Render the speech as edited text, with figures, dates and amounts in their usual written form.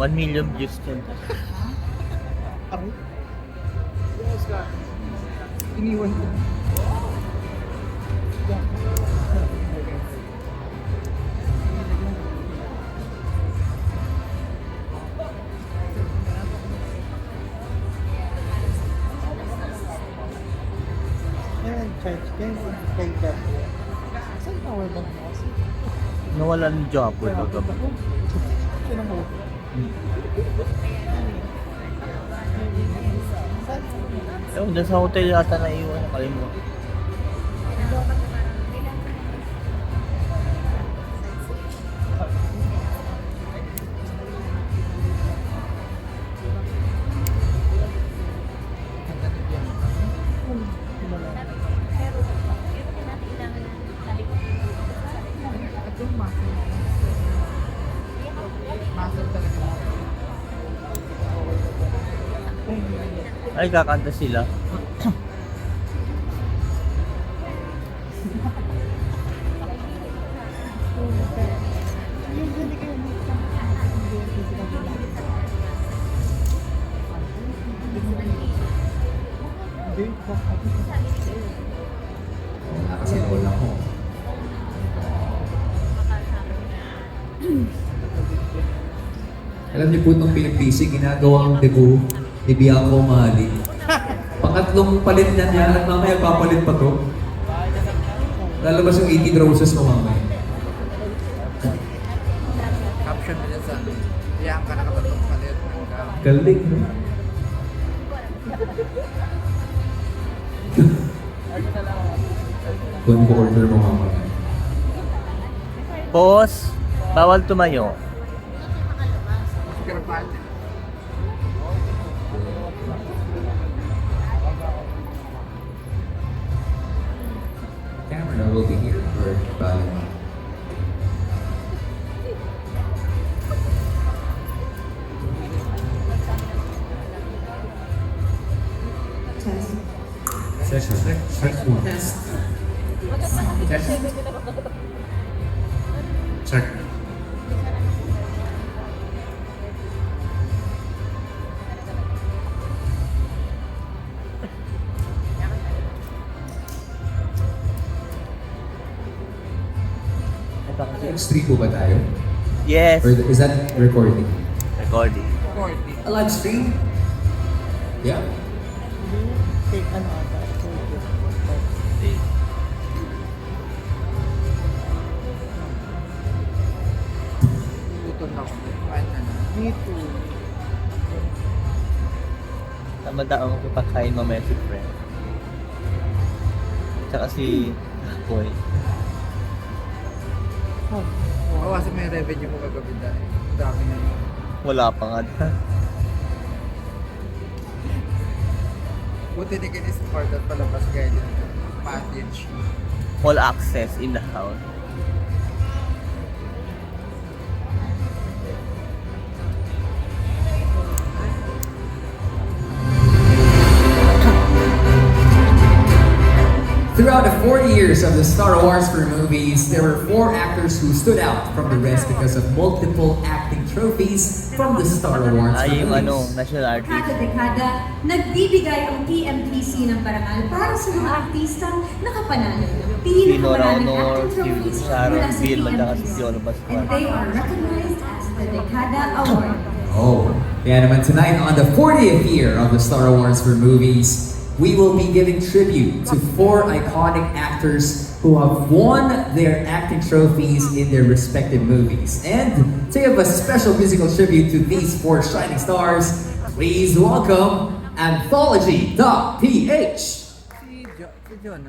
1 million views yun. Iniwan ko. Yan, church. Yan, kay Gapo. Saan ka wala bang mouse? Nawala ng Japo kagabi. Saan ang mo? Ewan, dyan sa hotel yata na iwan. Nakalimutan. Ay, kakanta sila. Nakasinol ako. Alam niyo po itong PMPC, ginagawang debut ni Bianco Mahali. Pangatlong palit na niya at mamaya papalit pa to. Lalabas yung 18 roses mo mamaya. Caption mo dyan sa ano. Iyan ka nakatatlong palit. Galing, no? Kung order mo mamaya. Boss, bawal tumayo. Camera will be here for Bali. Check one. Check. X3 po ba tayo? Yes, Or is that recording? recording. A live stream? Yeah. Take ano ata. Gutom na ako. Kain ka na. Me too. Tamad ako magpapakain mamaya si friend. Tsaka si Boy. Oo, kasi may revenue mo kagabi dahil. Dami na yun. Wala pa nga. Buti na kayo support at palabas kayo dito. Package. All access in the house. Throughout the 40 years of the Star Wars movies, there were 4 actors who stood out from the rest because of multiple acting trophies from the Star Wars Ay, yung movies. national artist. Kada dekada, nagbibigay ang PMTC ng parangal para sa mga artistang nakapanalo ng pinakamaraming Honor, acting trophies Sharon mula sa Bill, at saka si PMTC. Piolo Pascual. And they are recognized as the Dekada Award. Oh, yeah, naman tonight on the 40th year of the Star Wars movies, we will be giving tribute to 4 iconic actors who have won their acting trophies in their respective movies. And to give a special musical tribute to these 4 shining stars, please welcome Anthology.ph. Si John,